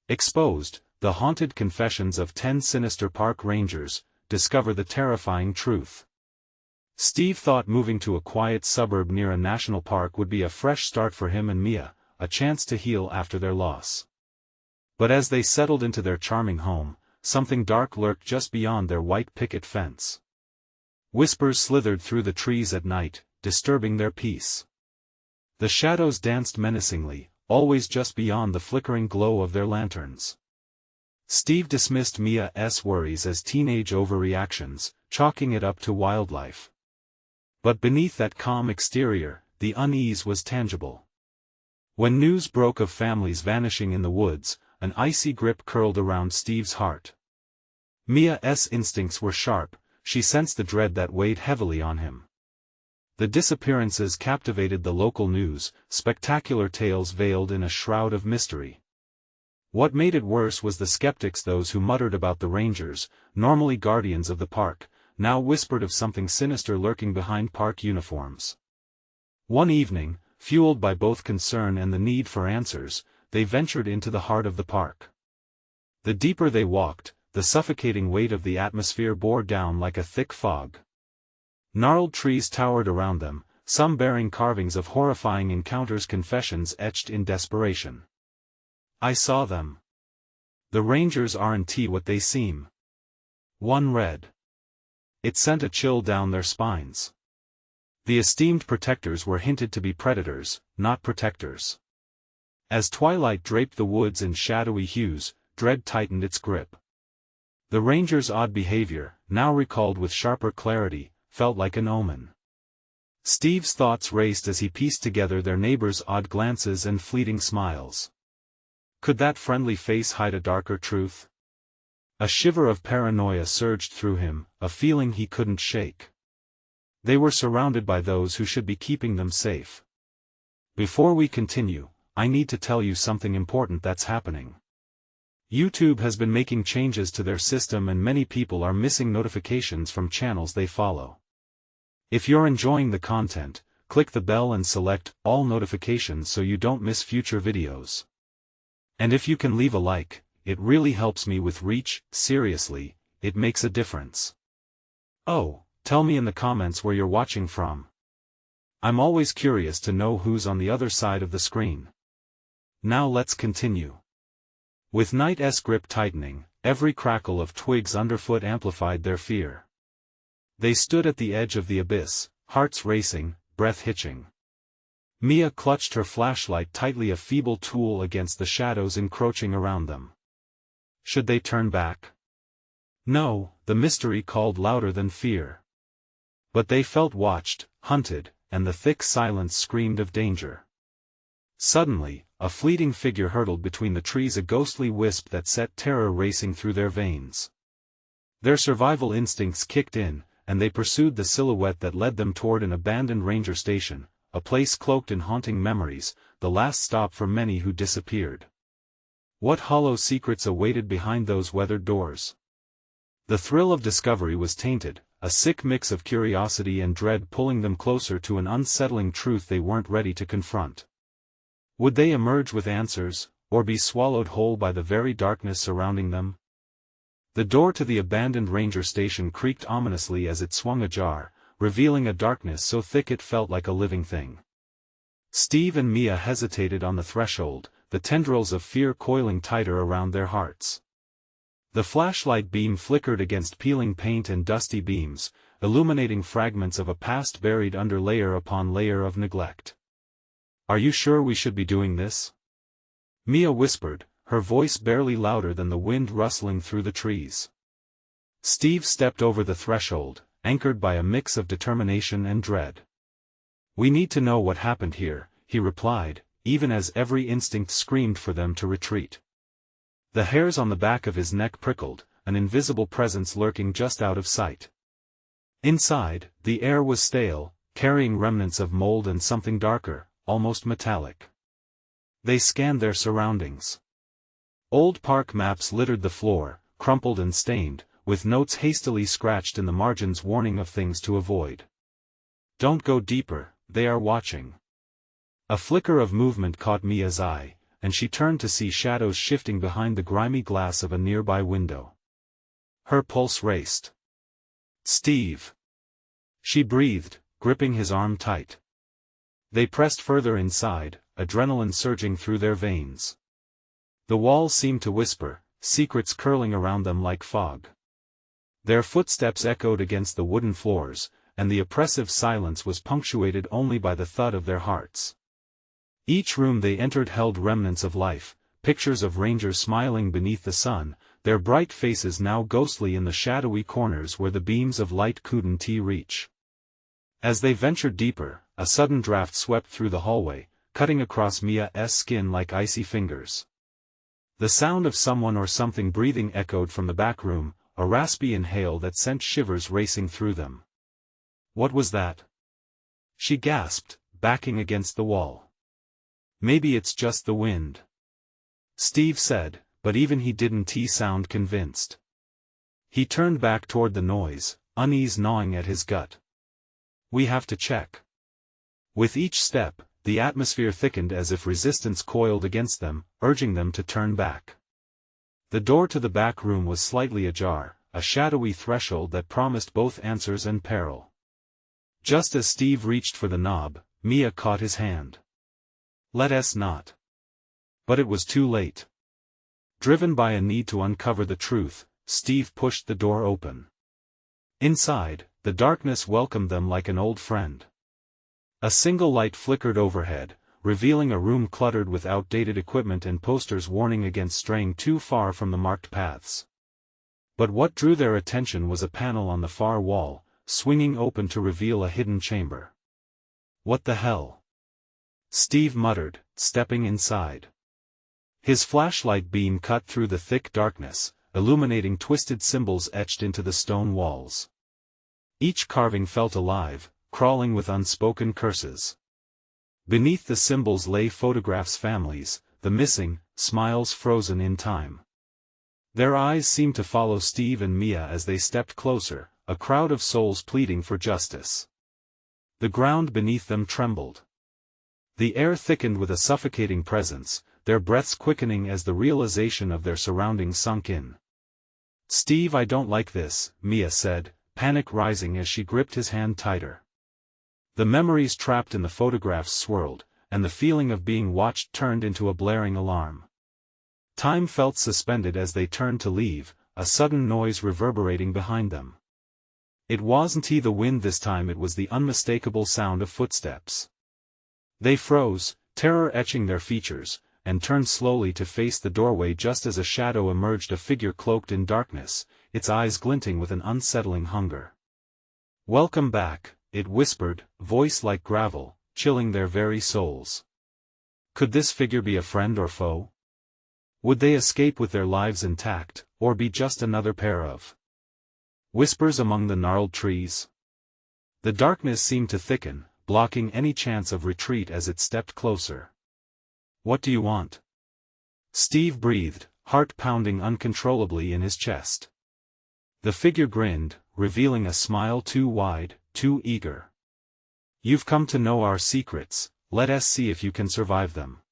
Exposed, the haunted confessions of 10 sinister park rangers, discover the terrifying truth. Steve thought moving to a quiet suburb near a national park would be a fresh start for him and Mia, a chance to heal after their loss. But as they settled into their charming home, something dark lurked just beyond their white picket fence. Whispers slithered through the trees at night, disturbing their peace. The shadows danced menacingly, always just beyond the flickering glow of their lanterns. Steve dismissed Mia's worries as teenage overreactions, chalking it up to wildlife. But beneath that calm exterior, the unease was tangible. When news broke of families vanishing in the woods, an icy grip curled around Steve's heart. Mia's instincts were sharp, she sensed the dread that weighed heavily on him. The disappearances captivated the local news, spectacular tales veiled in a shroud of mystery. What made it worse was the skeptics, those who muttered about the rangers, normally guardians of the park, now whispered of something sinister lurking behind park uniforms. One evening, fueled by both concern and the need for answers, they ventured into the heart of the park. The deeper they walked, the suffocating weight of the atmosphere bore down like a thick fog. Gnarled trees towered around them, some bearing carvings of horrifying encounters, confessions etched in desperation. "I saw them. The rangers aren't what they seem," one read. It sent a chill down their spines. The esteemed protectors were hinted to be predators, not protectors. As twilight draped the woods in shadowy hues, dread tightened its grip. The rangers' odd behavior, now recalled with sharper clarity, felt like an omen. Steve's thoughts raced as he pieced together their neighbors' odd glances and fleeting smiles. Could that friendly face hide a darker truth? A shiver of paranoia surged through him, a feeling he couldn't shake. They were surrounded by those who should be keeping them safe. Before we continue, I need to tell you something important that's happening. YouTube has been making changes to their system and many people are missing notifications from channels they follow. If you're enjoying the content, click the bell and select all notifications so you don't miss future videos. And if you can leave a like, it really helps me with reach. Seriously, it makes a difference. Oh, tell me in the comments where you're watching from. I'm always curious to know who's on the other side of the screen. Now let's continue. With night's grip tightening, every crackle of twigs underfoot amplified their fear. They stood at the edge of the abyss, hearts racing, breath hitching. Mia clutched her flashlight tightly, a feeble tool against the shadows encroaching around them. Should they turn back? No, the mystery called louder than fear. But they felt watched, hunted, and the thick silence screamed of danger. Suddenly, a fleeting figure hurtled between the trees, a ghostly wisp that set terror racing through their veins. Their survival instincts kicked in, and they pursued the silhouette that led them toward an abandoned ranger station, a place cloaked in haunting memories, the last stop for many who disappeared. What hollow secrets awaited behind those weathered doors? The thrill of discovery was tainted, a sick mix of curiosity and dread pulling them closer to an unsettling truth they weren't ready to confront. Would they emerge with answers, or be swallowed whole by the very darkness surrounding them? The door to the abandoned ranger station creaked ominously as it swung ajar, revealing a darkness so thick it felt like a living thing. Steve and Mia hesitated on the threshold, the tendrils of fear coiling tighter around their hearts. The flashlight beam flickered against peeling paint and dusty beams, illuminating fragments of a past buried under layer upon layer of neglect. "Are you sure we should be doing this?" Mia whispered, her voice barely louder than the wind rustling through the trees. Steve stepped over the threshold, anchored by a mix of determination and dread. "We need to know what happened here," he replied, even as every instinct screamed for them to retreat. The hairs on the back of his neck prickled, an invisible presence lurking just out of sight. Inside, the air was stale, carrying remnants of mold and something darker, almost metallic. They scanned their surroundings. Old park maps littered the floor, crumpled and stained, with notes hastily scratched in the margins warning of things to avoid. "Don't go deeper, they are watching." A flicker of movement caught Mia's eye, and she turned to see shadows shifting behind the grimy glass of a nearby window. Her pulse raced. "Steve!" she breathed, gripping his arm tight. They pressed further inside, adrenaline surging through their veins. The walls seemed to whisper, secrets curling around them like fog. Their footsteps echoed against the wooden floors, and the oppressive silence was punctuated only by the thud of their hearts. Each room they entered held remnants of life, pictures of rangers smiling beneath the sun, their bright faces now ghostly in the shadowy corners where the beams of light couldn't reach. As they ventured deeper, a sudden draft swept through the hallway, cutting across Mia's skin like icy fingers. The sound of someone or something breathing echoed from the back room, a raspy inhale that sent shivers racing through them. "What was that?" she gasped, backing against the wall. "Maybe it's just the wind," Steve said, but even he didn't sound convinced. He turned back toward the noise, unease gnawing at his gut. "We have to check." With each step, the atmosphere thickened as if resistance coiled against them, urging them to turn back. The door to the back room was slightly ajar, a shadowy threshold that promised both answers and peril. Just as Steve reached for the knob, Mia caught his hand. "Let us not." But it was too late. Driven by a need to uncover the truth, Steve pushed the door open. Inside, the darkness welcomed them like an old friend. A single light flickered overhead, revealing a room cluttered with outdated equipment and posters warning against straying too far from the marked paths. But what drew their attention was a panel on the far wall, swinging open to reveal a hidden chamber. "What the hell?" Steve muttered, stepping inside. His flashlight beam cut through the thick darkness, illuminating twisted symbols etched into the stone walls. Each carving felt alive, crawling with unspoken curses. Beneath the symbols lay photographs, families, the missing, smiles frozen in time. Their eyes seemed to follow Steve and Mia as they stepped closer, a crowd of souls pleading for justice. The ground beneath them trembled. The air thickened with a suffocating presence, their breaths quickening as the realization of their surroundings sunk in. "Steve, I don't like this," Mia said, panic rising as she gripped his hand tighter. The memories trapped in the photographs swirled, and the feeling of being watched turned into a blaring alarm. Time felt suspended as they turned to leave, a sudden noise reverberating behind them. It wasn't the wind this time, it was the unmistakable sound of footsteps. They froze, terror etching their features, and turned slowly to face the doorway just as a shadow emerged, a figure cloaked in darkness, its eyes glinting with an unsettling hunger. "Welcome back," it whispered, voice like gravel, chilling their very souls. Could this figure be a friend or foe? Would they escape with their lives intact, or be just another pair of whispers among the gnarled trees? The darkness seemed to thicken, blocking any chance of retreat as it stepped closer. "What do you want?" Steve breathed, heart pounding uncontrollably in his chest. The figure grinned, revealing a smile too wide, too eager. "You've come to know our secrets, let us see if you can survive them."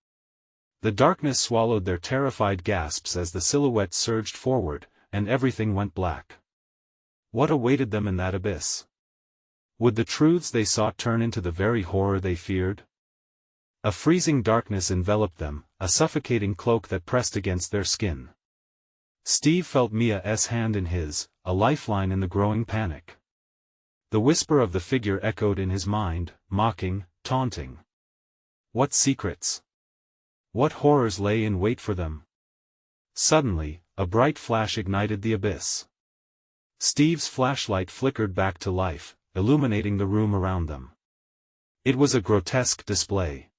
The darkness swallowed their terrified gasps as the silhouette surged forward, and everything went black. What awaited them in that abyss? Would the truths they sought turn into the very horror they feared? A freezing darkness enveloped them, a suffocating cloak that pressed against their skin. Steve felt Mia's hand in his, a lifeline in the growing panic. The whisper of the figure echoed in his mind, mocking, taunting. What secrets? What horrors lay in wait for them? Suddenly, a bright flash ignited the abyss. Steve's flashlight flickered back to life, illuminating the room around them. It was a grotesque display.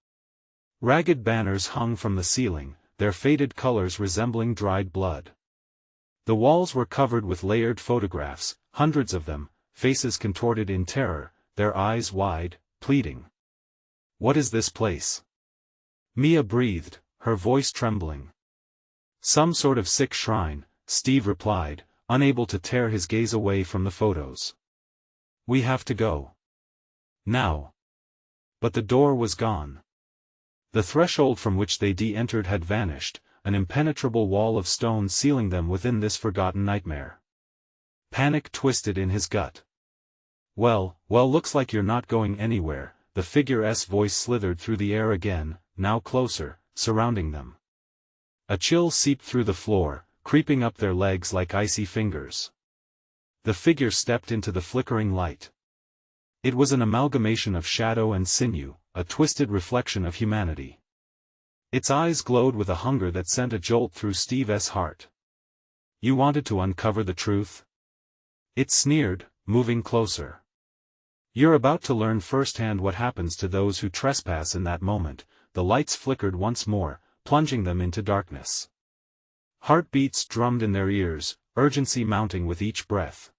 Ragged banners hung from the ceiling, their faded colors resembling dried blood. The walls were covered with layered photographs, hundreds of them, faces contorted in terror, their eyes wide, pleading. "What is this place?" Mia breathed, her voice trembling. "Some sort of sick shrine," Steve replied, unable to tear his gaze away from the photos. "We have to go. Now." But the door was gone. The threshold from which they de-entered had vanished, an impenetrable wall of stone sealing them within this forgotten nightmare. Panic twisted in his gut. Well, looks like you're not going anywhere," the figure's voice slithered through the air again, now closer, surrounding them. A chill seeped through the floor, creeping up their legs like icy fingers. The figure stepped into the flickering light. It was an amalgamation of shadow and sinew, a twisted reflection of humanity. Its eyes glowed with a hunger that sent a jolt through Steve's heart. "You wanted to uncover the truth?" It sneered, moving closer. "You're about to learn firsthand what happens to those who trespass in that moment." The lights flickered once more, plunging them into darkness. Heartbeats drummed in their ears, urgency mounting with each breath.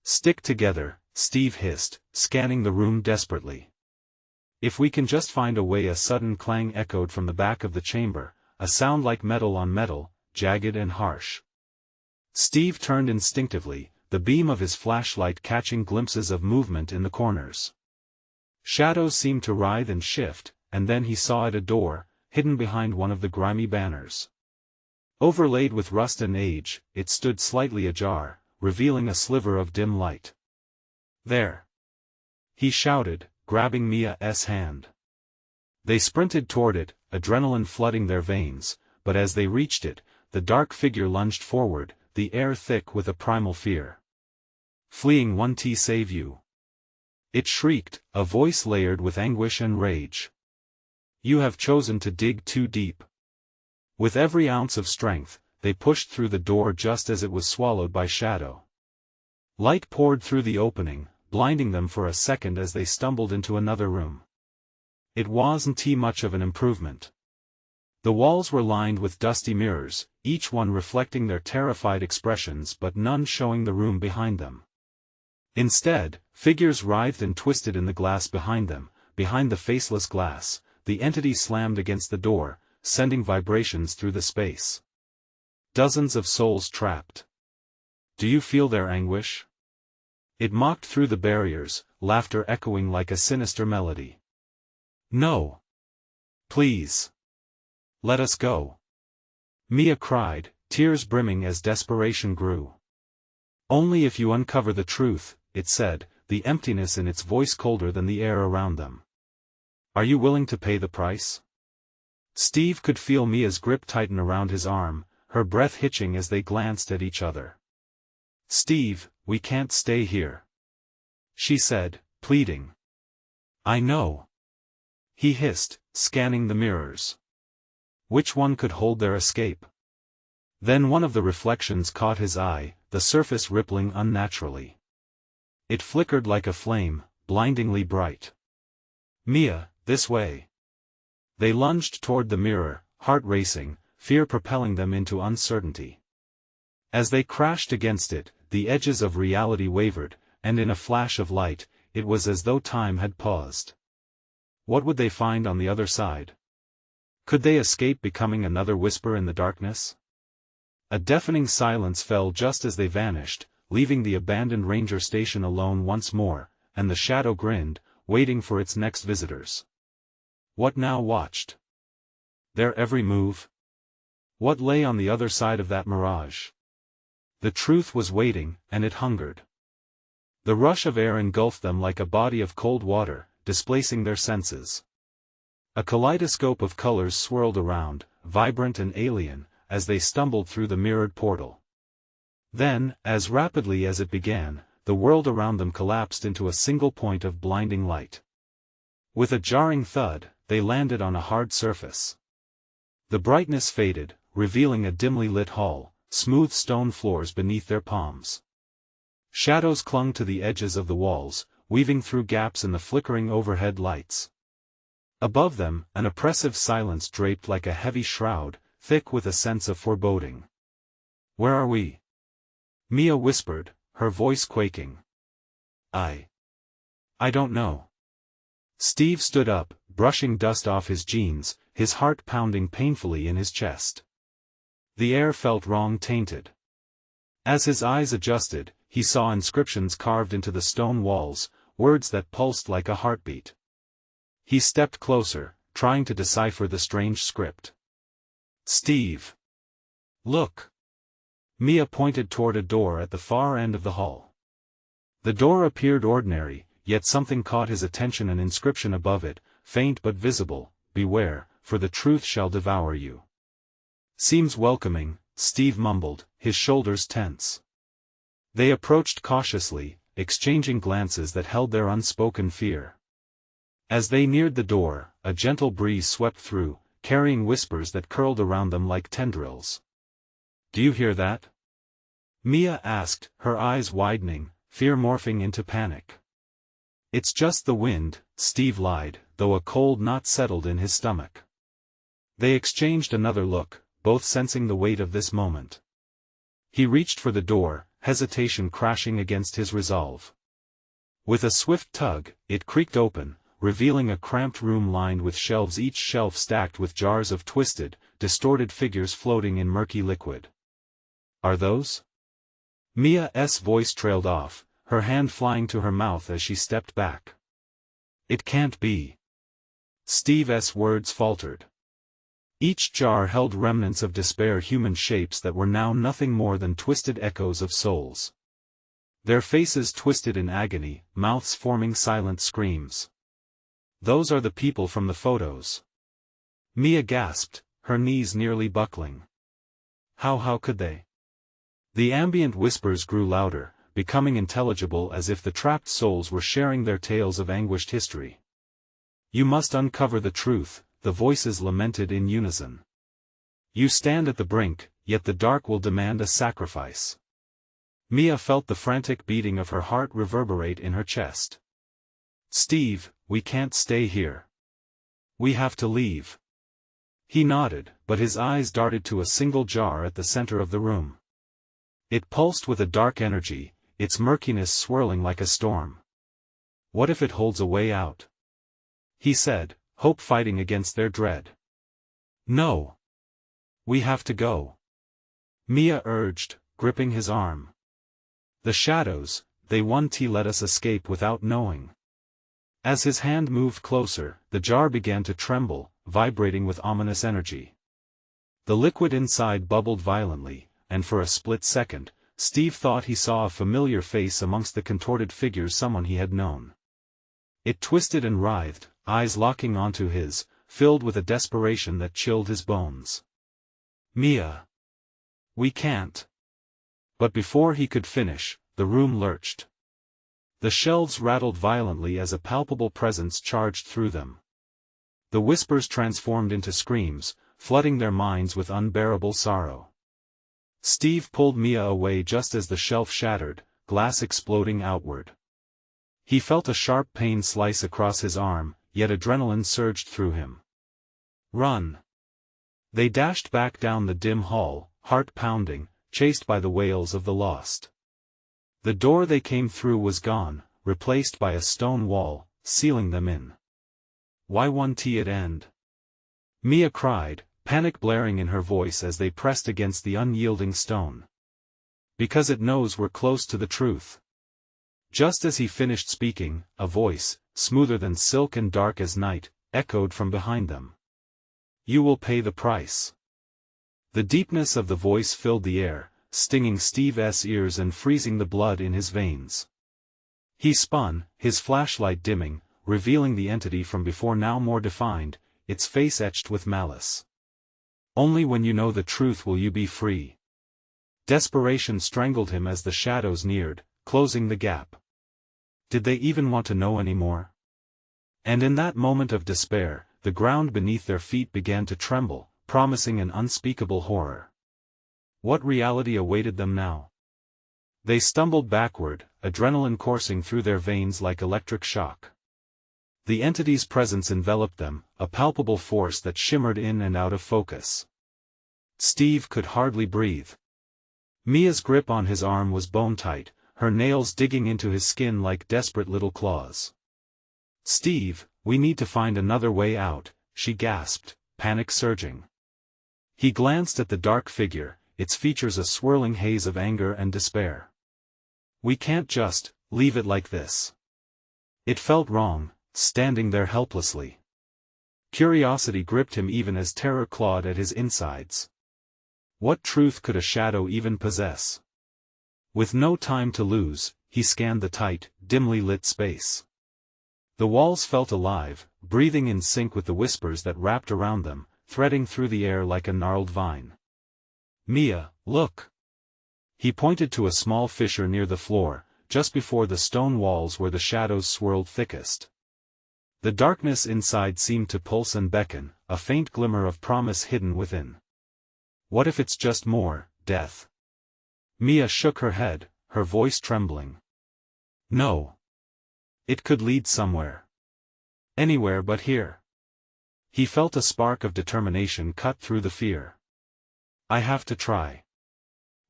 "Stick together," Steve hissed, scanning the room desperately. "If we can just find a way." A sudden clang echoed from the back of the chamber, a sound like metal on metal, jagged and harsh. Steve turned instinctively, the beam of his flashlight catching glimpses of movement in the corners. Shadows seemed to writhe and shift, and then he saw a door, hidden behind one of the grimy banners. Overlaid with rust and age, it stood slightly ajar, revealing a sliver of dim light. "There!" he shouted, grabbing Mia's hand. They sprinted toward it, adrenaline flooding their veins, but as they reached it, the dark figure lunged forward, the air thick with a primal fear. "Fleeing one to save you!" it shrieked, a voice layered with anguish and rage. "You have chosen to dig too deep." With every ounce of strength, they pushed through the door just as it was swallowed by shadow. Light poured through the opening, blinding them for a second as they stumbled into another room. It wasn't much of an improvement. The walls were lined with dusty mirrors, each one reflecting their terrified expressions but none showing the room behind them. Instead, figures writhed and twisted in the glass behind them. Behind the faceless glass, the entity slammed against the door, sending vibrations through the space. Dozens of souls trapped. "Do you feel their anguish?" It mocked through the barriers, laughter echoing like a sinister melody. "No. Please. Let us go." Mia cried, tears brimming as desperation grew. "Only if you uncover the truth," it said, the emptiness in its voice colder than the air around them. "Are you willing to pay the price?" Steve could feel Mia's grip tighten around his arm, her breath hitching as they glanced at each other. "Steve, we can't stay here," she said, pleading. "I know," he hissed, scanning the mirrors. Which one could hold their escape? Then one of the reflections caught his eye, the surface rippling unnaturally. It flickered like a flame, blindingly bright. "Mia, this way." They lunged toward the mirror, heart racing, fear propelling them into uncertainty. As they crashed against it, the edges of reality wavered, and in a flash of light, it was as though time had paused. What would they find on the other side? Could they escape becoming another whisper in the darkness? A deafening silence fell just as they vanished, leaving the abandoned ranger station alone once more, and the shadow grinned, waiting for its next visitors. What now watched? Their every move? What lay on the other side of that mirage? The truth was waiting, and it hungered. The rush of air engulfed them like a body of cold water, displacing their senses. A kaleidoscope of colors swirled around, vibrant and alien, as they stumbled through the mirrored portal. Then, as rapidly as it began, the world around them collapsed into a single point of blinding light. With a jarring thud, they landed on a hard surface. The brightness faded, revealing a dimly lit hall, smooth stone floors beneath their palms. Shadows clung to the edges of the walls, weaving through gaps in the flickering overhead lights. Above them, an oppressive silence draped like a heavy shroud, thick with a sense of foreboding. "Where are we?" Mia whispered, her voice quaking. I don't know." Steve stood up, brushing dust off his jeans, his heart pounding painfully in his chest. The air felt wrong, tainted. As his eyes adjusted, he saw inscriptions carved into the stone walls, words that pulsed like a heartbeat. He stepped closer, trying to decipher the strange script. "Steve! Look!" Mia pointed toward a door at the far end of the hall. The door appeared ordinary, yet something caught his attention, an inscription above it, faint but visible: "Beware, for the truth shall devour you." "Seems welcoming," Steve mumbled, his shoulders tense. They approached cautiously, exchanging glances that held their unspoken fear. As they neared the door, a gentle breeze swept through, carrying whispers that curled around them like tendrils. "Do you hear that?" Mia asked, her eyes widening, fear morphing into panic. "It's just the wind," Steve lied, though a cold knot settled in his stomach. They exchanged another look, both sensing the weight of this moment. He reached for the door, hesitation crashing against his resolve. With a swift tug, it creaked open, revealing a cramped room lined with shelves, each shelf stacked with jars of twisted, distorted figures floating in murky liquid. "Are those?" Mia's voice trailed off, her hand flying to her mouth as she stepped back. "It can't be." Steve's words faltered. Each jar held remnants of despair, human shapes that were now nothing more than twisted echoes of souls. Their faces twisted in agony, mouths forming silent screams. "Those are the people from the photos." Mia gasped, her knees nearly buckling. How could they?" The ambient whispers grew louder, becoming intelligible as if the trapped souls were sharing their tales of anguished history. "You must uncover the truth," the voices lamented in unison. "You stand at the brink, yet the dark will demand a sacrifice." Mia felt the frantic beating of her heart reverberate in her chest. "Steve, we can't stay here. We have to leave." He nodded, but his eyes darted to a single jar at the center of the room. It pulsed with a dark energy, its murkiness swirling like a storm. "What if it holds a way out?" he said, hope fighting against their dread. "No. We have to go," Mia urged, gripping his arm. "The shadows, they won't let us escape without knowing." As his hand moved closer, the jar began to tremble, vibrating with ominous energy. The liquid inside bubbled violently, and for a split second, Steve thought he saw a familiar face amongst the contorted figures, someone he had known. It twisted and writhed, eyes locking onto his, filled with a desperation that chilled his bones. "Mia! We can't." But before he could finish, the room lurched. The shelves rattled violently as a palpable presence charged through them. The whispers transformed into screams, flooding their minds with unbearable sorrow. Steve pulled Mia away just as the shelf shattered, glass exploding outward. He felt a sharp pain slice across his arm, yet adrenaline surged through him. "Run!" They dashed back down the dim hall, heart pounding, chased by the wails of the lost. The door they came through was gone, replaced by a stone wall, sealing them in. "Why won't it end?" Mia cried, panic blaring in her voice as they pressed against the unyielding stone. "Because it knows we're close to the truth." Just as he finished speaking, a voice, smoother than silk and dark as night, echoed from behind them. "You will pay the price." The deepness of the voice filled the air, stinging Steve's ears and freezing the blood in his veins. He spun, his flashlight dimming, revealing the entity from before, now more defined, its face etched with malice. "Only when you know the truth will you be free." Desperation strangled him as the shadows neared, closing the gap. Did they even want to know anymore? And in that moment of despair, the ground beneath their feet began to tremble, promising an unspeakable horror. What reality awaited them now? They stumbled backward, adrenaline coursing through their veins like electric shock. The entity's presence enveloped them, a palpable force that shimmered in and out of focus. Steve could hardly breathe. Mia's grip on his arm was bone-tight, her nails digging into his skin like desperate little claws. "Steve, we need to find another way out," she gasped, panic surging. He glanced at the dark figure, its features a swirling haze of anger and despair. "We can't just leave it like this." It felt wrong, standing there helplessly. Curiosity gripped him even as terror clawed at his insides. What truth could a shadow even possess? With no time to lose, he scanned the tight, dimly lit space. The walls felt alive, breathing in sync with the whispers that wrapped around them, threading through the air like a gnarled vine. "Mia, look!" He pointed to a small fissure near the floor, just before the stone walls where the shadows swirled thickest. The darkness inside seemed to pulse and beckon, a faint glimmer of promise hidden within. What if it's just more death? Mia shook her head, her voice trembling. No. It could lead somewhere. Anywhere but here. He felt a spark of determination cut through the fear. I have to try.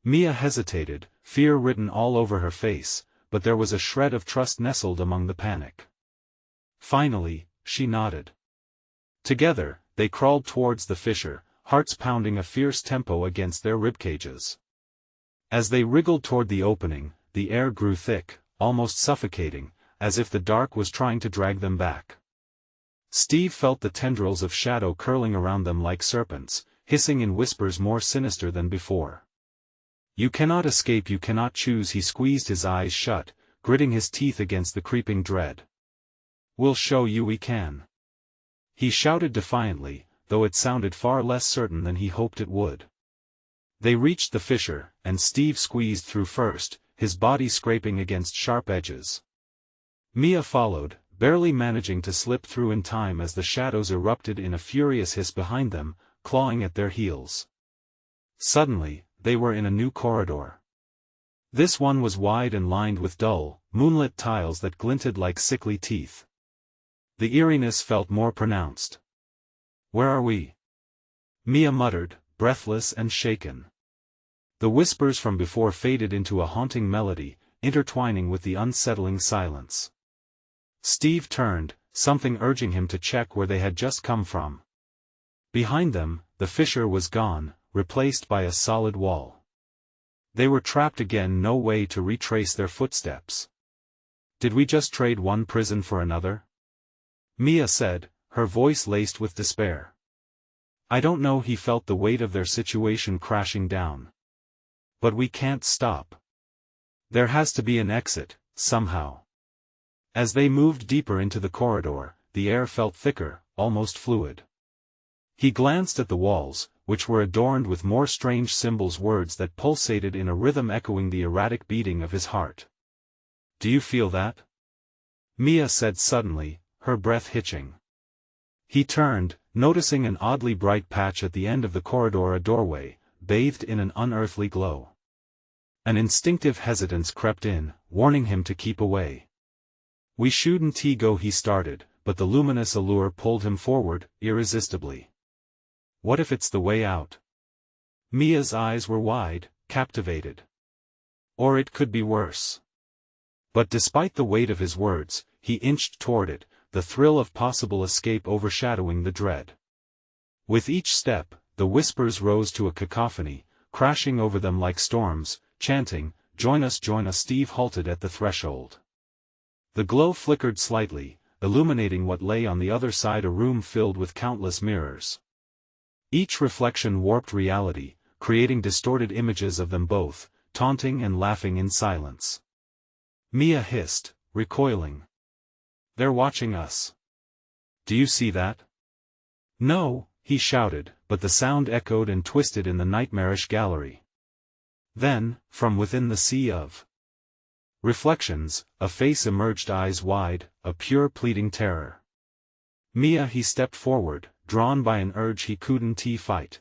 Mia hesitated, fear written all over her face, but there was a shred of trust nestled among the panic. Finally, she nodded. Together, they crawled towards the fissure, hearts pounding a fierce tempo against their ribcages. As they wriggled toward the opening, the air grew thick, almost suffocating, as if the dark was trying to drag them back. Steve felt the tendrils of shadow curling around them like serpents, hissing in whispers more sinister than before. You cannot escape, you cannot choose. He squeezed his eyes shut, gritting his teeth against the creeping dread. We'll show you we can. He shouted defiantly, though it sounded far less certain than he hoped it would. They reached the fissure, and Steve squeezed through first, his body scraping against sharp edges. Mia followed, barely managing to slip through in time as the shadows erupted in a furious hiss behind them, clawing at their heels. Suddenly, they were in a new corridor. This one was wide and lined with dull, moonlit tiles that glinted like sickly teeth. The eeriness felt more pronounced. Where are we? Mia muttered, breathless and shaken. The whispers from before faded into a haunting melody, intertwining with the unsettling silence. Steve turned, something urging him to check where they had just come from. Behind them, the fissure was gone, replaced by a solid wall. They were trapped again, no way to retrace their footsteps. Did we just trade one prison for another? Mia said, her voice laced with despair. I don't know. He felt the weight of their situation crashing down. But we can't stop. There has to be an exit, somehow. As they moved deeper into the corridor, the air felt thicker, almost fluid. He glanced at the walls, which were adorned with more strange symbols, words that pulsated in a rhythm echoing the erratic beating of his heart. Do you feel that? Mia said suddenly, her breath hitching. He turned, noticing an oddly bright patch at the end of the corridor, a doorway, bathed in an unearthly glow. An instinctive hesitance crept in, warning him to keep away. We shouldn't go, he started, but the luminous allure pulled him forward, irresistibly. What if it's the way out? Mia's eyes were wide, captivated. Or it could be worse. But despite the weight of his words, he inched toward it, the thrill of possible escape overshadowing the dread. With each step, the whispers rose to a cacophony, crashing over them like storms, chanting, join us, join us. Steve halted at the threshold. The glow flickered slightly, illuminating what lay on the other side, a room filled with countless mirrors. Each reflection warped reality, creating distorted images of them both, taunting and laughing in silence. Mia hissed, recoiling. They're watching us. Do you see that? No, he shouted, but the sound echoed and twisted in the nightmarish gallery. Then, from within the sea of reflections, a face emerged, eyes wide, a pure pleading terror. Mia, he stepped forward, drawn by an urge he couldn't fight.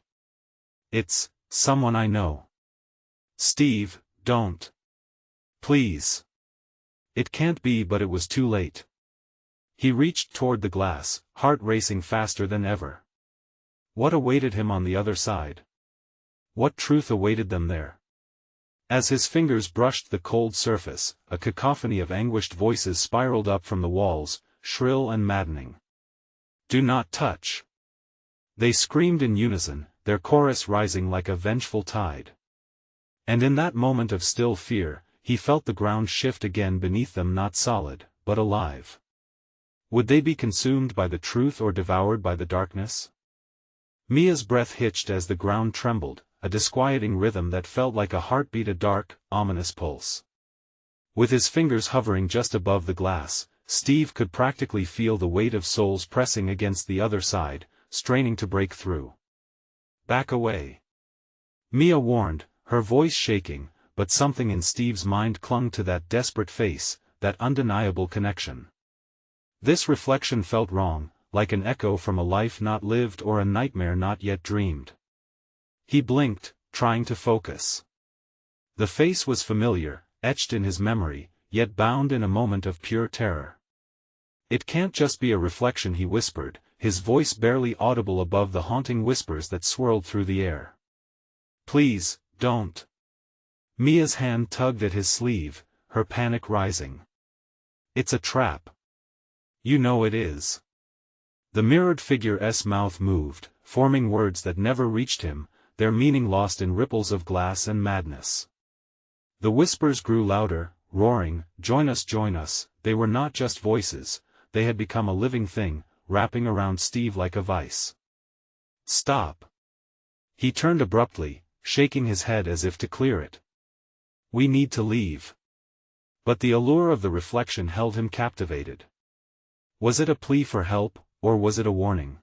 It's someone I know. Steve, don't. Please. It can't be, but it was too late. He reached toward the glass, heart racing faster than ever. What awaited him on the other side? What truth awaited them there? As his fingers brushed the cold surface, a cacophony of anguished voices spiraled up from the walls, shrill and maddening. Do not touch. They screamed in unison, their chorus rising like a vengeful tide. And in that moment of still fear, he felt the ground shift again beneath them, not solid, but alive. Would they be consumed by the truth or devoured by the darkness? Mia's breath hitched as the ground trembled, a disquieting rhythm that felt like a heartbeat, a dark, ominous pulse. With his fingers hovering just above the glass, Steve could practically feel the weight of souls pressing against the other side, straining to break through. Back away. Mia warned, her voice shaking, but something in Steve's mind clung to that desperate face, that undeniable connection. This reflection felt wrong, like an echo from a life not lived or a nightmare not yet dreamed. He blinked, trying to focus. The face was familiar, etched in his memory, yet bound in a moment of pure terror. "It can't just be a reflection," he whispered, his voice barely audible above the haunting whispers that swirled through the air. "Please, don't." Mia's hand tugged at his sleeve, her panic rising. "It's a trap. You know it is." The mirrored figure's mouth moved, forming words that never reached him, their meaning lost in ripples of glass and madness. The whispers grew louder, roaring, join us, join us." They were not just voices, they had become a living thing, wrapping around Steve like a vice. "Stop." He turned abruptly, shaking his head as if to clear it. "We need to leave." But the allure of the reflection held him captivated. Was it a plea for help, or was it a warning?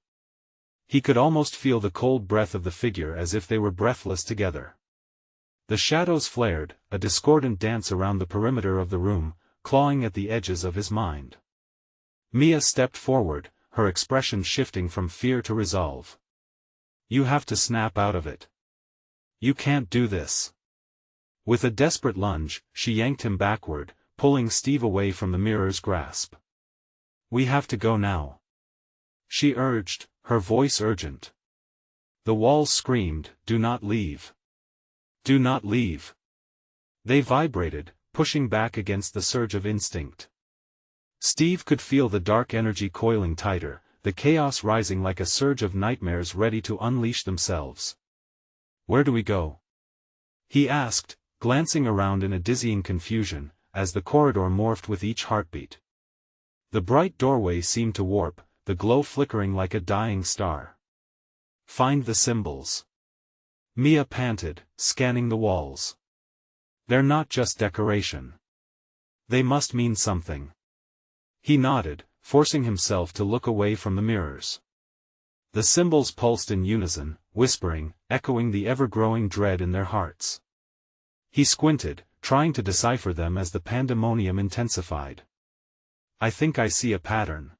He could almost feel the cold breath of the figure as if they were breathless together. The shadows flared, a discordant dance around the perimeter of the room, clawing at the edges of his mind. Mia stepped forward, her expression shifting from fear to resolve. "You have to snap out of it. You can't do this." With a desperate lunge, she yanked him backward, pulling Steve away from the mirror's grasp. "We have to go now," she urged, her voice urgent. The walls screamed, "Do not leave. Do not leave." They vibrated, pushing back against the surge of instinct. Steve could feel the dark energy coiling tighter, the chaos rising like a surge of nightmares ready to unleash themselves. "Where do we go?" he asked, glancing around in a dizzying confusion, as the corridor morphed with each heartbeat. The bright doorway seemed to warp, the glow flickering like a dying star. "Find the symbols." Mia panted, scanning the walls. "They're not just decoration. They must mean something." He nodded, forcing himself to look away from the mirrors. The symbols pulsed in unison, whispering, echoing the ever-growing dread in their hearts. He squinted, trying to decipher them as the pandemonium intensified. "I think I see a pattern."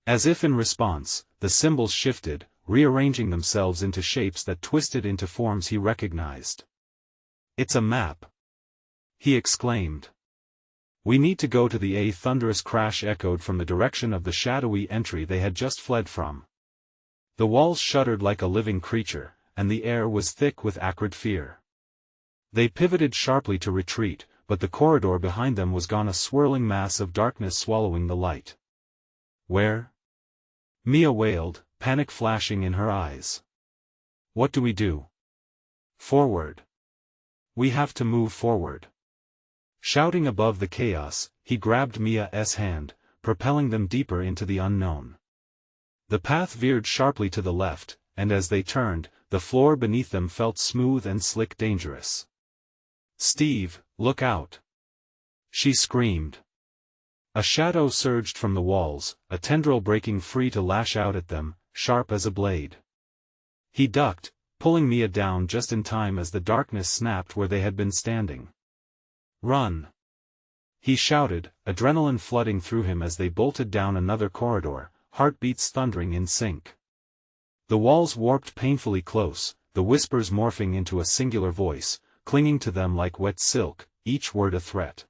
As if in response, the symbols shifted, rearranging themselves into shapes that twisted into forms he recognized. "It's a map," he exclaimed. "We need to go to the A." Thunderous crash echoed from the direction of the shadowy entry they had just fled from. The walls shuddered like a living creature, and the air was thick with acrid fear. They pivoted sharply to retreat, but the corridor behind them was gone, a swirling mass of darkness swallowing the light. "Where?" Mia wailed, panic flashing in her eyes. "What do we do?" "Forward. We have to move forward." Shouting above the chaos, he grabbed Mia's hand, propelling them deeper into the unknown. The path veered sharply to the left, and as they turned, the floor beneath them felt smooth and slick, dangerous. "Steve, look out!" she screamed. A shadow surged from the walls, a tendril breaking free to lash out at them, sharp as a blade. He ducked, pulling Mia down just in time as the darkness snapped where they had been standing. "Run!" he shouted, adrenaline flooding through him as they bolted down another corridor, heartbeats thundering in sync. The walls warped painfully close, the whispers morphing into a singular voice, clinging to them like wet silk, each word a threat.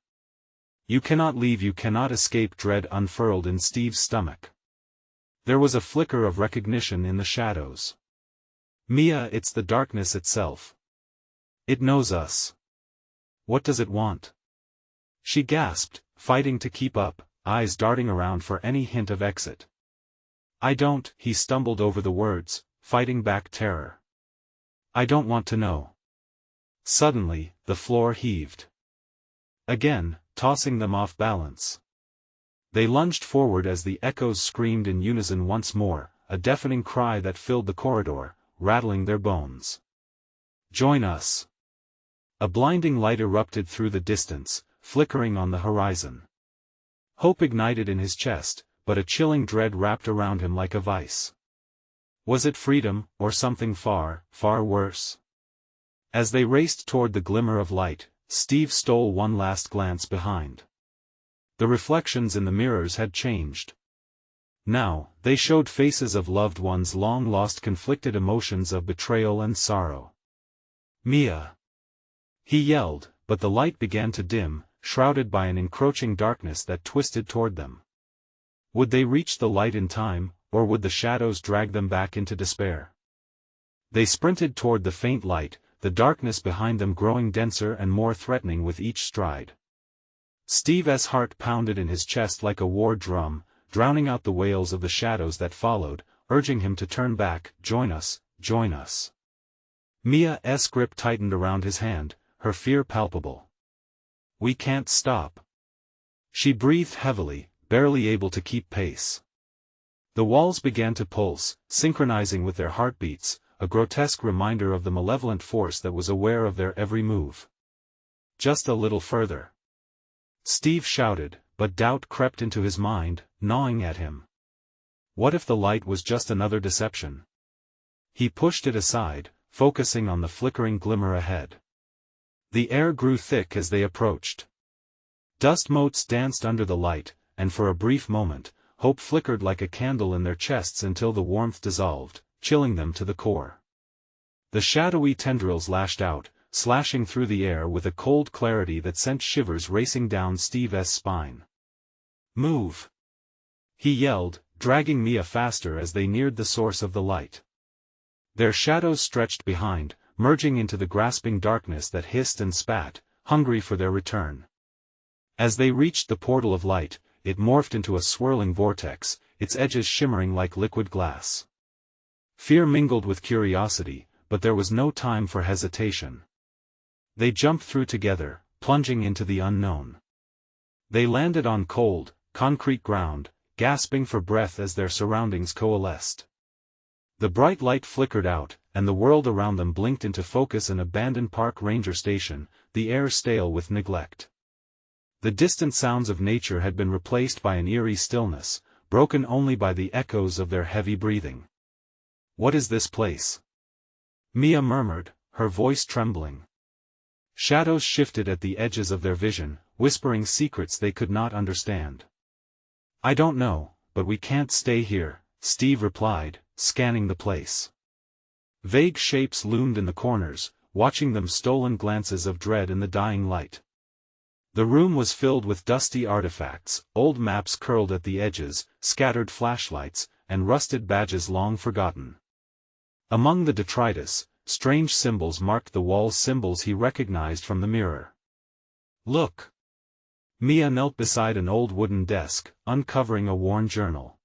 "You cannot leave, you cannot escape." Dread unfurled in Steve's stomach. There was a flicker of recognition in the shadows. "Mia, it's the darkness itself. It knows us. What does it want?" she gasped, fighting to keep up, eyes darting around for any hint of exit. "I don't," he stumbled over the words, fighting back terror. "I don't want to know." Suddenly, the floor heaved. Again, tossing them off balance. They lunged forward as the echoes screamed in unison once more, a deafening cry that filled the corridor, rattling their bones. "Join us!" A blinding light erupted through the distance, flickering on the horizon. Hope ignited in his chest, but a chilling dread wrapped around him like a vice. Was it freedom, or something far, far worse? As they raced toward the glimmer of light, Steve stole one last glance behind. The reflections in the mirrors had changed. Now, they showed faces of loved ones long lost, conflicted emotions of betrayal and sorrow. "Mia!" he yelled, but the light began to dim, shrouded by an encroaching darkness that twisted toward them. Would they reach the light in time, or would the shadows drag them back into despair? They sprinted toward the faint light, the darkness behind them growing denser and more threatening with each stride. Steve's heart pounded in his chest like a war drum, drowning out the wails of the shadows that followed, urging him to turn back. "Join us, join us." Mia's grip tightened around his hand, her fear palpable. "We can't stop." She breathed heavily, barely able to keep pace. The walls began to pulse, synchronizing with their heartbeats, a grotesque reminder of the malevolent force that was aware of their every move. "Just a little further," Steve shouted, but doubt crept into his mind, gnawing at him. What if the light was just another deception? He pushed it aside, focusing on the flickering glimmer ahead. The air grew thick as they approached. Dust motes danced under the light, and for a brief moment, hope flickered like a candle in their chests until the warmth dissolved, chilling them to the core. The shadowy tendrils lashed out, slashing through the air with a cold clarity that sent shivers racing down Steve's spine. "Move!" he yelled, dragging Mia faster as they neared the source of the light. Their shadows stretched behind, merging into the grasping darkness that hissed and spat, hungry for their return. As they reached the portal of light, it morphed into a swirling vortex, its edges shimmering like liquid glass. Fear mingled with curiosity, but there was no time for hesitation. They jumped through together, plunging into the unknown. They landed on cold, concrete ground, gasping for breath as their surroundings coalesced. The bright light flickered out, and the world around them blinked into focus. An abandoned park ranger station, the air stale with neglect. The distant sounds of nature had been replaced by an eerie stillness, broken only by the echoes of their heavy breathing. "What is this place?" Mia murmured, her voice trembling. Shadows shifted at the edges of their vision, whispering secrets they could not understand. "I don't know, but we can't stay here," Steve replied, scanning the place. Vague shapes loomed in the corners, watching them, stolen glances of dread in the dying light. The room was filled with dusty artifacts, old maps curled at the edges, scattered flashlights, and rusted badges long forgotten. Among the detritus, strange symbols marked the walls, symbols he recognized from the mirror. "Look!" Mia knelt beside an old wooden desk, uncovering a worn journal.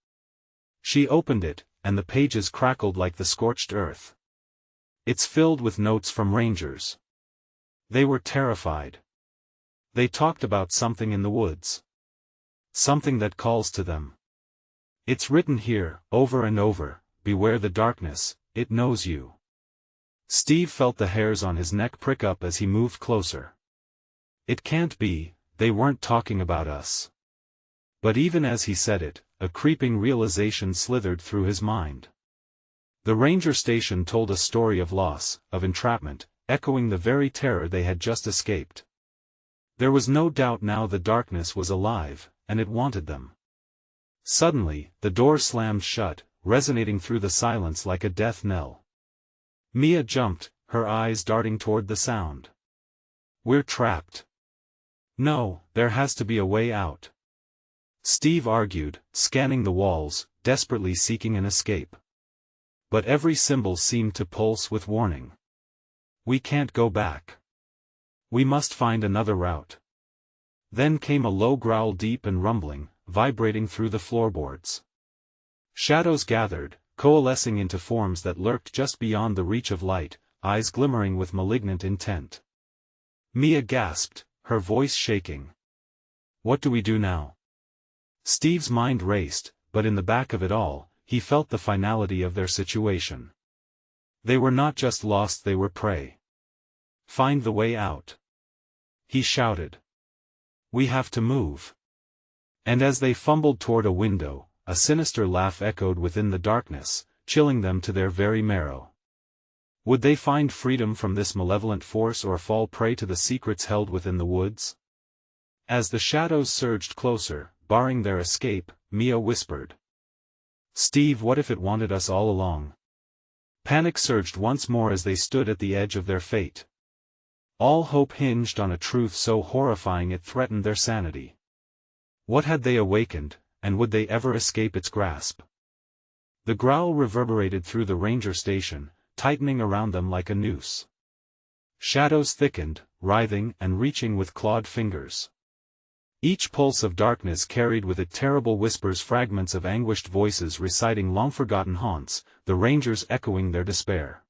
She opened it, and the pages crackled like the scorched earth. "It's filled with notes from rangers. They were terrified. They talked about something in the woods. Something that calls to them. It's written here, over and over, beware the darkness, it knows you." Steve felt the hairs on his neck prick up as he moved closer. It can't be, they weren't talking about us. But even as he said it, a creeping realization slithered through his mind. The ranger station told a story of loss, of entrapment, echoing the very terror they had just escaped. There was no doubt now the darkness was alive, and it wanted them. Suddenly, the door slammed shut, resonating through the silence like a death knell. Mia jumped, her eyes darting toward the sound. "We're trapped." "No, there has to be a way out," Steve argued, scanning the walls, desperately seeking an escape. But every symbol seemed to pulse with warning. "We can't go back. We must find another route." Then came a low growl, deep and rumbling, vibrating through the floorboards. Shadows gathered, coalescing into forms that lurked just beyond the reach of light, eyes glimmering with malignant intent. Mia gasped, her voice shaking. "What do we do now?" Steve's mind raced, but in the back of it all, he felt the finality of their situation. They were not just lost, they were prey. "Find the way out," he shouted. "We have to move." And as they fumbled toward a window, a sinister laugh echoed within the darkness, chilling them to their very marrow. Would they find freedom from this malevolent force or fall prey to the secrets held within the woods? As the shadows surged closer, barring their escape, Mia whispered, "Steve, what if it wanted us all along?" Panic surged once more as they stood at the edge of their fate. All hope hinged on a truth so horrifying it threatened their sanity. What had they awakened, and would they ever escape its grasp? The growl reverberated through the ranger station, tightening around them like a noose. Shadows thickened, writhing and reaching with clawed fingers. Each pulse of darkness carried with it terrible whispers, fragments of anguished voices reciting long-forgotten haunts, the rangers echoing their despair.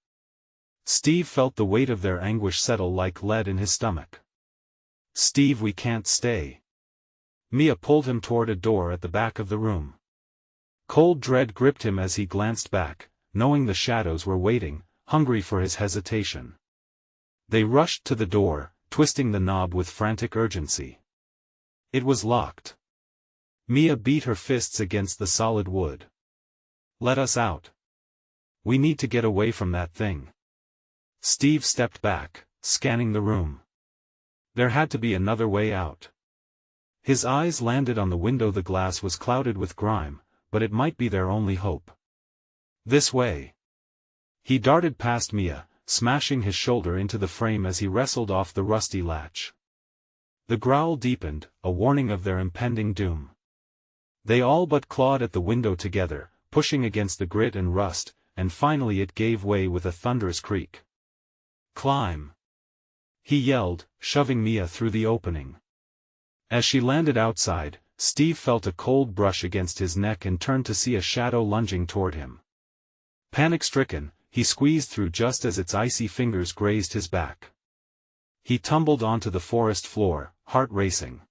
Steve felt the weight of their anguish settle like lead in his stomach. "Steve, we can't stay." Mia pulled him toward a door at the back of the room. Cold dread gripped him as he glanced back, knowing the shadows were waiting, hungry for his hesitation. They rushed to the door, twisting the knob with frantic urgency. It was locked. Mia beat her fists against the solid wood. "Let us out. We need to get away from that thing." Steve stepped back, scanning the room. There had to be another way out. His eyes landed on the window. The glass was clouded with grime, but it might be their only hope. "This way." He darted past Mia, smashing his shoulder into the frame as he wrestled off the rusty latch. The growl deepened, a warning of their impending doom. They all but clawed at the window together, pushing against the grit and rust, and finally it gave way with a thunderous creak. "Climb!" he yelled, shoving Mia through the opening. As she landed outside, Steve felt a cold brush against his neck and turned to see a shadow lunging toward him. Panic-stricken, he squeezed through just as its icy fingers grazed his back. He tumbled onto the forest floor, heart racing.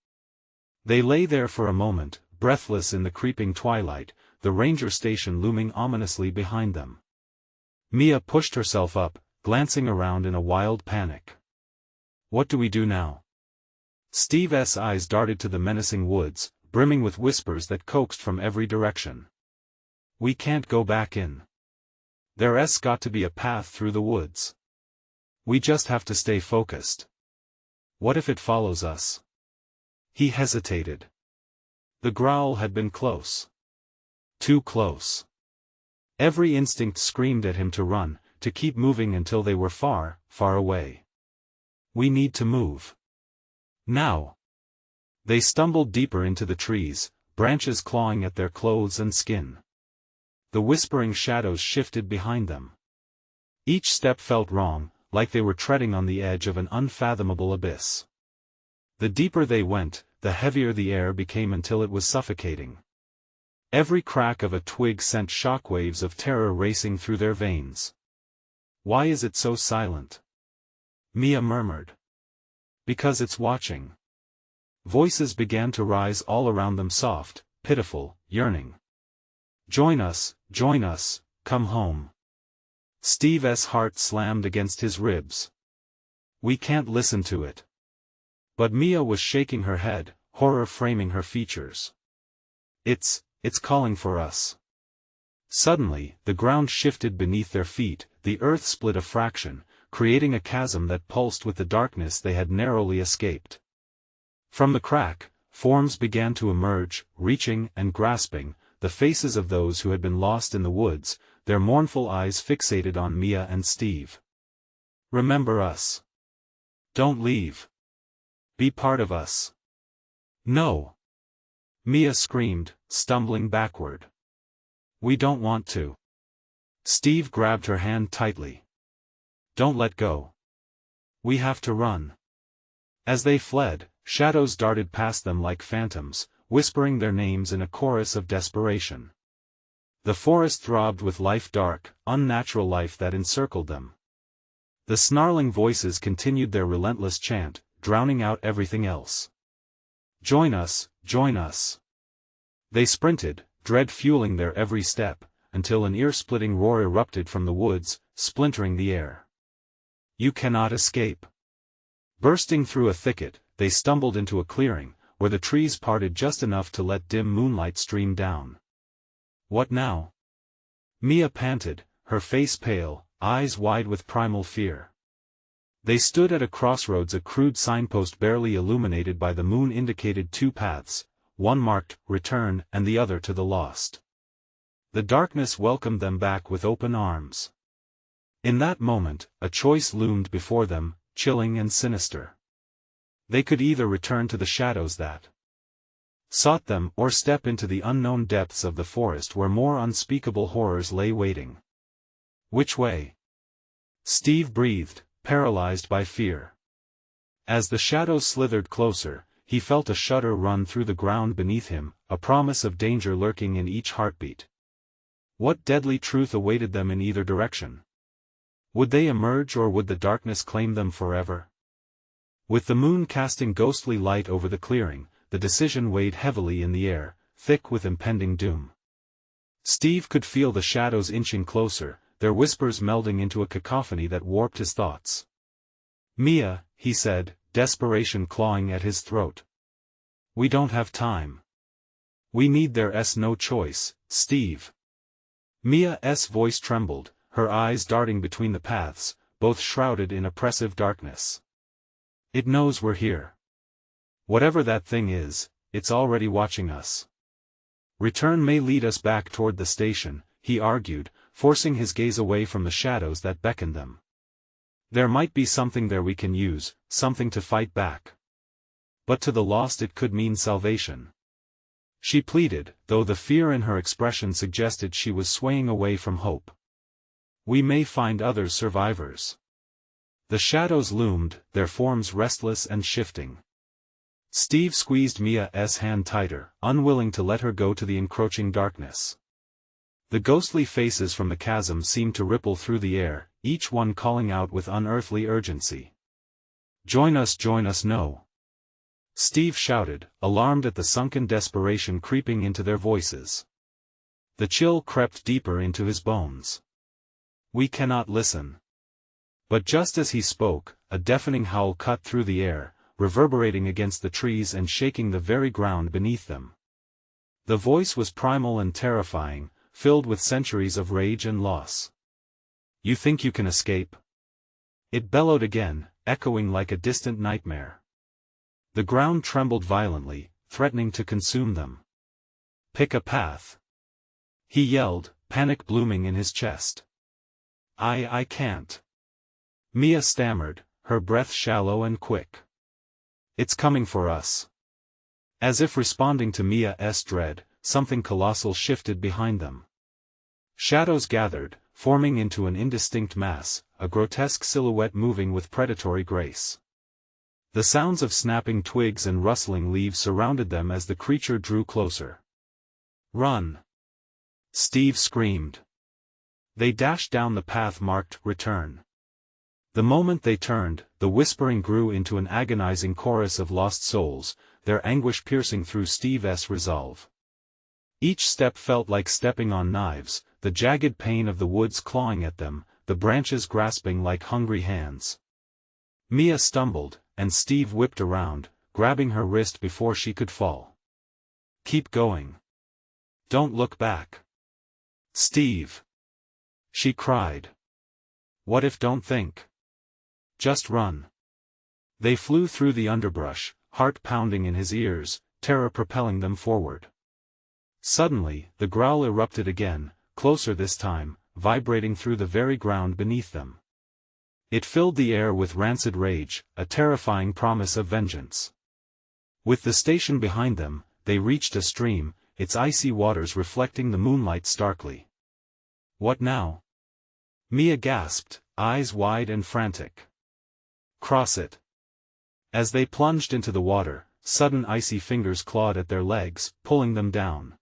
They lay there for a moment, breathless in the creeping twilight, the ranger station looming ominously behind them. Mia pushed herself up, glancing around in a wild panic. "What do we do now?" Steve's eyes darted to the menacing woods, brimming with whispers that coaxed from every direction. "We can't go back in. There's got to be a path through the woods. We just have to stay focused. What if it follows us?" He hesitated. The growl had been close. Too close. Every instinct screamed at him to run, to keep moving until they were far, far away. "We need to move. Now." They stumbled deeper into the trees, branches clawing at their clothes and skin. The whispering shadows shifted behind them. Each step felt wrong, like they were treading on the edge of an unfathomable abyss. The deeper they went, the heavier the air became until it was suffocating. Every crack of a twig sent shockwaves of terror racing through their veins. "Why is it so silent?" Mia murmured. "Because it's watching." Voices began to rise all around them, soft, pitiful, yearning. Join us, come home." Steve's heart slammed against his ribs. "We can't listen to it." But Mia was shaking her head, horror framing her features. It's calling for us." Suddenly, the ground shifted beneath their feet, the earth split a fraction, creating a chasm that pulsed with the darkness they had narrowly escaped. From the crack, forms began to emerge, reaching and grasping, the faces of those who had been lost in the woods, their mournful eyes fixated on Mia and Steve. "Remember us. Don't leave. Be part of us." "No!" Mia screamed, stumbling backward. "We don't want to." Steve grabbed her hand tightly. "Don't let go. We have to run." As they fled, shadows darted past them like phantoms, whispering their names in a chorus of desperation. The forest throbbed with life, dark, unnatural life that encircled them. The snarling voices continued their relentless chant, drowning out everything else. Join us, join us." They sprinted, dread fueling their every step, until an ear-splitting roar erupted from the woods, splintering the air. "You cannot escape." Bursting through a thicket, they stumbled into a clearing, where the trees parted just enough to let dim moonlight stream down. "What now?" Mia panted, her face pale, eyes wide with primal fear. They stood at a crossroads. A crude signpost barely illuminated by the moon indicated two paths, one marked, "Return," and the other, "To the Lost." The darkness welcomed them back with open arms. In that moment, a choice loomed before them, chilling and sinister. They could either return to the shadows that sought them, or step into the unknown depths of the forest where more unspeakable horrors lay waiting. Which way? Steve breathed, paralyzed by fear. As the shadows slithered closer, he felt a shudder run through the ground beneath him, a promise of danger lurking in each heartbeat. What deadly truth awaited them in either direction? Would they emerge, or would the darkness claim them forever? With the moon casting ghostly light over the clearing, the decision weighed heavily in the air, thick with impending doom. Steve could feel the shadows inching closer, their whispers melding into a cacophony that warped his thoughts. "Mia," he said, desperation clawing at his throat. "We don't have time. We need there's no choice, Steve." Mia's voice trembled, her eyes darting between the paths, both shrouded in oppressive darkness. "It knows we're here. Whatever that thing is, it's already watching us. Return may lead us back toward the station," he argued, forcing his gaze away from the shadows that beckoned them. "There might be something there we can use, something to fight back. But to the lost it could mean salvation." She pleaded, though the fear in her expression suggested she was swaying away from hope. "We may find other survivors." The shadows loomed, their forms restless and shifting. Steve squeezed Mia's hand tighter, unwilling to let her go to the encroaching darkness. The ghostly faces from the chasm seemed to ripple through the air, each one calling out with unearthly urgency. Join us, no!" Steve shouted, alarmed at the sunken desperation creeping into their voices. The chill crept deeper into his bones. "We cannot listen." But just as he spoke, a deafening howl cut through the air, reverberating against the trees and shaking the very ground beneath them. The voice was primal and terrifying, filled with centuries of rage and loss. "You think you can escape?" It bellowed again, echoing like a distant nightmare. The ground trembled violently, threatening to consume them. "Pick a path," he yelled, panic blooming in his chest. I can't." Mia stammered, her breath shallow and quick. "It's coming for us." As if responding to Mia's dread, something colossal shifted behind them. Shadows gathered, forming into an indistinct mass, a grotesque silhouette moving with predatory grace. The sounds of snapping twigs and rustling leaves surrounded them as the creature drew closer. "Run!" Steve screamed. They dashed down the path marked "Return." The moment they turned, the whispering grew into an agonizing chorus of lost souls, their anguish piercing through Steve's resolve. Each step felt like stepping on knives, the jagged pain of the woods clawing at them, the branches grasping like hungry hands. Mia stumbled, and Steve whipped around, grabbing her wrist before she could fall. "Keep going. Don't look back." "Steve!" she cried. "What if don't think? Just run." They flew through the underbrush, heart pounding in his ears, terror propelling them forward. Suddenly, the growl erupted again, closer this time, vibrating through the very ground beneath them. It filled the air with rancid rage, a terrifying promise of vengeance. With the station behind them, they reached a stream, its icy waters reflecting the moonlight starkly. "What now?" Mia gasped, eyes wide and frantic. "Cross it." As they plunged into the water, sudden icy fingers clawed at their legs, pulling them down.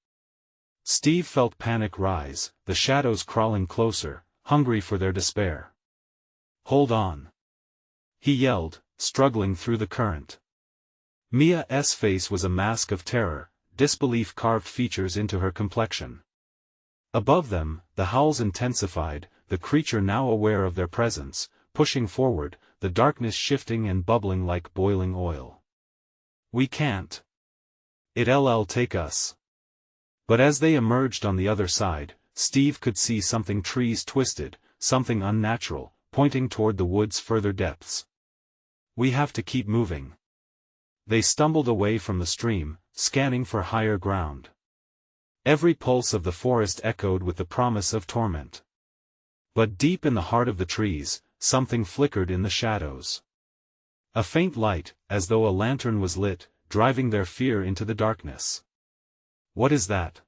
Steve felt panic rise, the shadows crawling closer, hungry for their despair. "Hold on!" he yelled, struggling through the current. Mia's face was a mask of terror, disbelief carved features into her complexion. Above them, the howls intensified, the creature now aware of their presence, pushing forward, the darkness shifting and bubbling like boiling oil. "We can't. It'll take us." But as they emerged on the other side, Steve could see something trees twisted, something unnatural, pointing toward the wood's further depths. "We have to keep moving." They stumbled away from the stream, scanning for higher ground. Every pulse of the forest echoed with the promise of torment. But deep in the heart of the trees, something flickered in the shadows. A faint light, as though a lantern was lit, driving their fear into the darkness. "What is that?"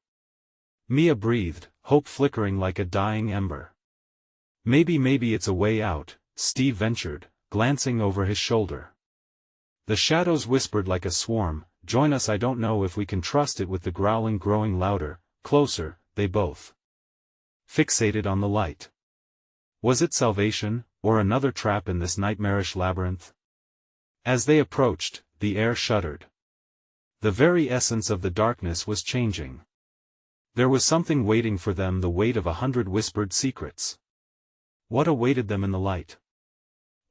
Mia breathed, hope flickering like a dying ember. Maybe it's a way out," Steve ventured, glancing over his shoulder. The shadows whispered like a swarm, "Join us." "I don't know if we can trust it," with the growling growing louder, closer, they both fixated on the light. Was it salvation, or another trap in this nightmarish labyrinth? As they approached, the air shuddered. The very essence of the darkness was changing. There was something waiting for them, the weight of 100 whispered secrets. What awaited them in the light?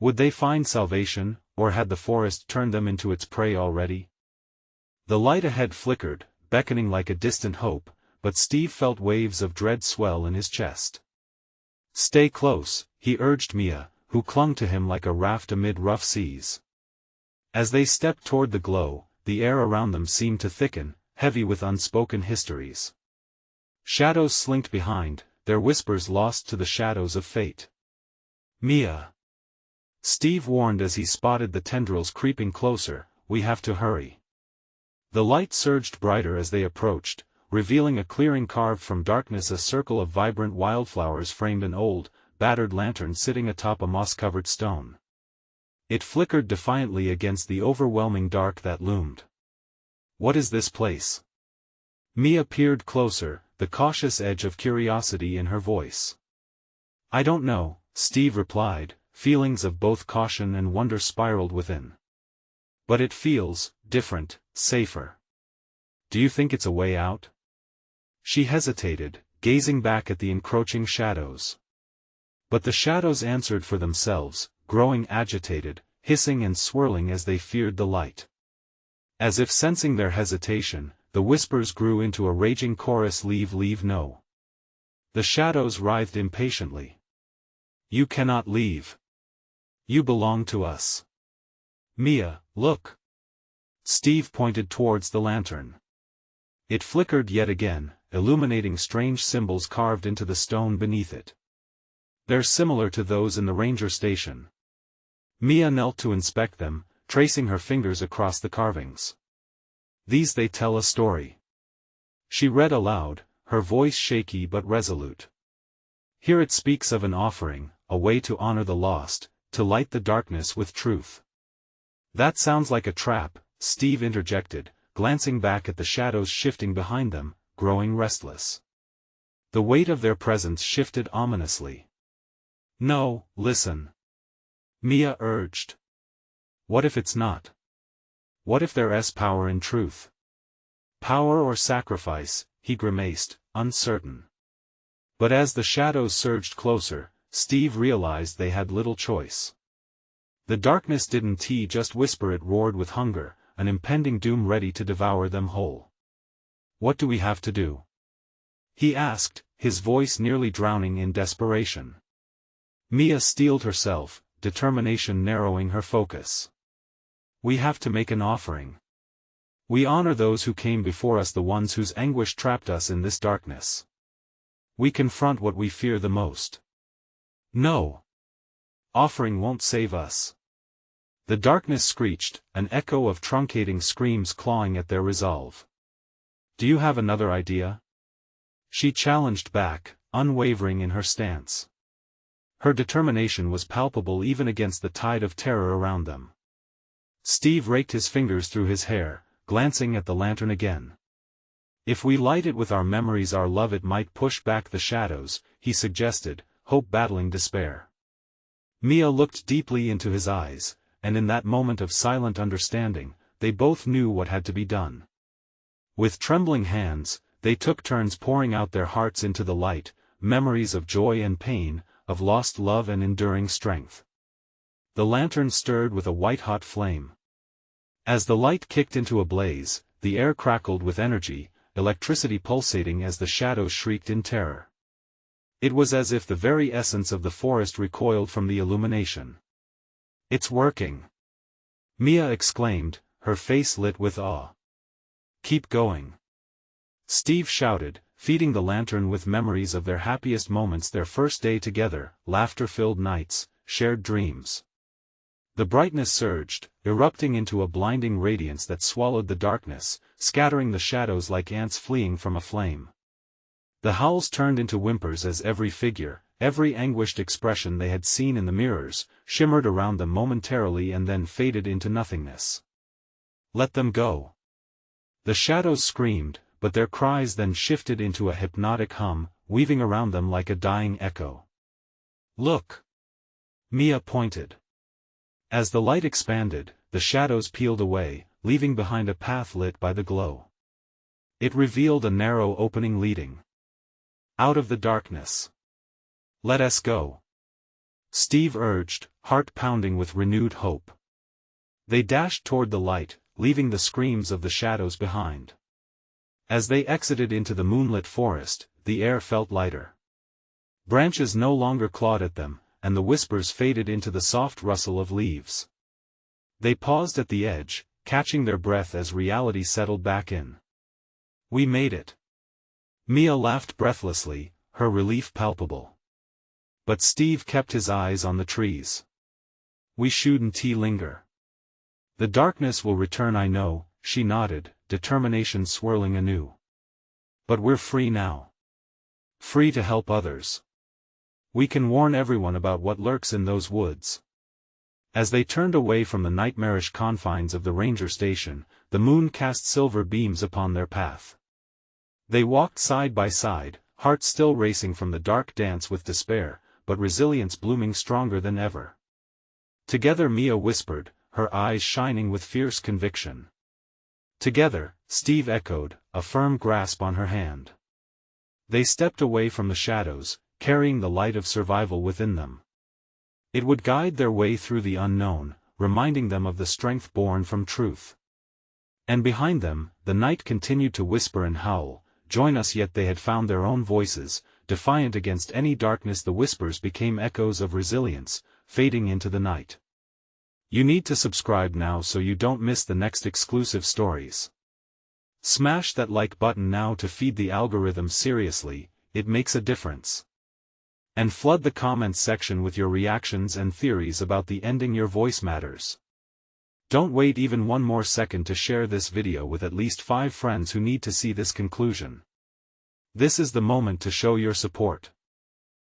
Would they find salvation, or had the forest turned them into its prey already? The light ahead flickered, beckoning like a distant hope, but Steve felt waves of dread swell in his chest. "Stay close," he urged Mia, who clung to him like a raft amid rough seas. As they stepped toward the glow, the air around them seemed to thicken, heavy with unspoken histories. Shadows slinked behind, their whispers lost to the shadows of fate. "Mia," Steve warned as he spotted the tendrils creeping closer, "we have to hurry." The light surged brighter as they approached, revealing a clearing carved from darkness. A circle of vibrant wildflowers framed an old, battered lantern sitting atop a moss-covered stone. It flickered defiantly against the overwhelming dark that loomed. "What is this place?" Mia peered closer, the cautious edge of curiosity in her voice. "I don't know," Steve replied, feelings of both caution and wonder spiraled within. "But it feels different, safer. Do you think it's a way out?" She hesitated, gazing back at the encroaching shadows. But the shadows answered for themselves, growing agitated, hissing and swirling as they feared the light. As if sensing their hesitation, the whispers grew into a raging chorus. Leave, no." The shadows writhed impatiently. "You cannot leave. You belong to us." "Mia, look." Steve pointed towards the lantern. It flickered yet again, illuminating strange symbols carved into the stone beneath it. "They're similar to those in the ranger station." Mia knelt to inspect them, tracing her fingers across the carvings. "These they tell a story." She read aloud, her voice shaky but resolute. "Here it speaks of an offering, a way to honor the lost, to light the darkness with truth." "That sounds like a trap," Steve interjected, glancing back at the shadows shifting behind them, growing restless. The weight of their presence shifted ominously. "No, listen," Mia urged. "What if it's not? What if there's power in truth? Power or sacrifice?" he grimaced, uncertain. But as the shadows surged closer, Steve realized they had little choice. The darkness didn't just whisper, it roared with hunger, an impending doom ready to devour them whole. "What do we have to do?" he asked, his voice nearly drowning in desperation. Mia steeled herself, determination narrowing her focus. "We have to make an offering. We honor those who came before us, the ones whose anguish trapped us in this darkness. We confront what we fear the most." "No. Offering won't save us." The darkness screeched, an echo of truncating screams clawing at their resolve. "Do you have another idea?" she challenged back, unwavering in her stance. Her determination was palpable even against the tide of terror around them. Steve raked his fingers through his hair, glancing at the lantern again. "If we light it with our memories, our love, it might push back the shadows," he suggested, hope battling despair. Mia looked deeply into his eyes, and in that moment of silent understanding, they both knew what had to be done. With trembling hands, they took turns pouring out their hearts into the light, memories of joy and pain, of lost love and enduring strength. The lantern stirred with a white-hot flame. As the light kicked into a blaze, the air crackled with energy, electricity pulsating as the shadows shrieked in terror. It was as if the very essence of the forest recoiled from the illumination. "It's working!" Mia exclaimed, her face lit with awe. "Keep going!" Steve shouted, feeding the lantern with memories of their happiest moments, their first day together, laughter-filled nights, shared dreams. The brightness surged, erupting into a blinding radiance that swallowed the darkness, scattering the shadows like ants fleeing from a flame. The howls turned into whimpers as every figure, every anguished expression they had seen in the mirrors, shimmered around them momentarily and then faded into nothingness. "Let them go!" The shadows screamed, but their cries then shifted into a hypnotic hum, weaving around them like a dying echo. "Look!" Mia pointed. As the light expanded, the shadows peeled away, leaving behind a path lit by the glow. It revealed a narrow opening leading out of the darkness. "Let us go," Steve urged, heart pounding with renewed hope. They dashed toward the light, leaving the screams of the shadows behind. As they exited into the moonlit forest, the air felt lighter. Branches no longer clawed at them, and the whispers faded into the soft rustle of leaves. They paused at the edge, catching their breath as reality settled back in. "We made it." Mia laughed breathlessly, her relief palpable. But Steve kept his eyes on the trees. "We shouldn't linger. The darkness will return, I know," she nodded, determination swirling anew. "But we're free now. Free to help others. We can warn everyone about what lurks in those woods." As they turned away from the nightmarish confines of the ranger station, the moon cast silver beams upon their path. They walked side by side, hearts still racing from the dark dance with despair, but resilience blooming stronger than ever. Together, Mia whispered, her eyes shining with fierce conviction. Together, Steve echoed, a firm grasp on her hand. They stepped away from the shadows, carrying the light of survival within them. It would guide their way through the unknown, reminding them of the strength born from truth. And behind them, the night continued to whisper and howl, join us, yet they had found their own voices, defiant against any darkness. The whispers became echoes of resilience, fading into the night. You need to subscribe now so you don't miss the next exclusive stories. Smash that like button now to feed the algorithm. Seriously, it makes a difference. And flood the comments section with your reactions and theories about the ending. Your voice matters. Don't wait even one more second to share this video with at least 5 friends who need to see this conclusion. This is the moment to show your support.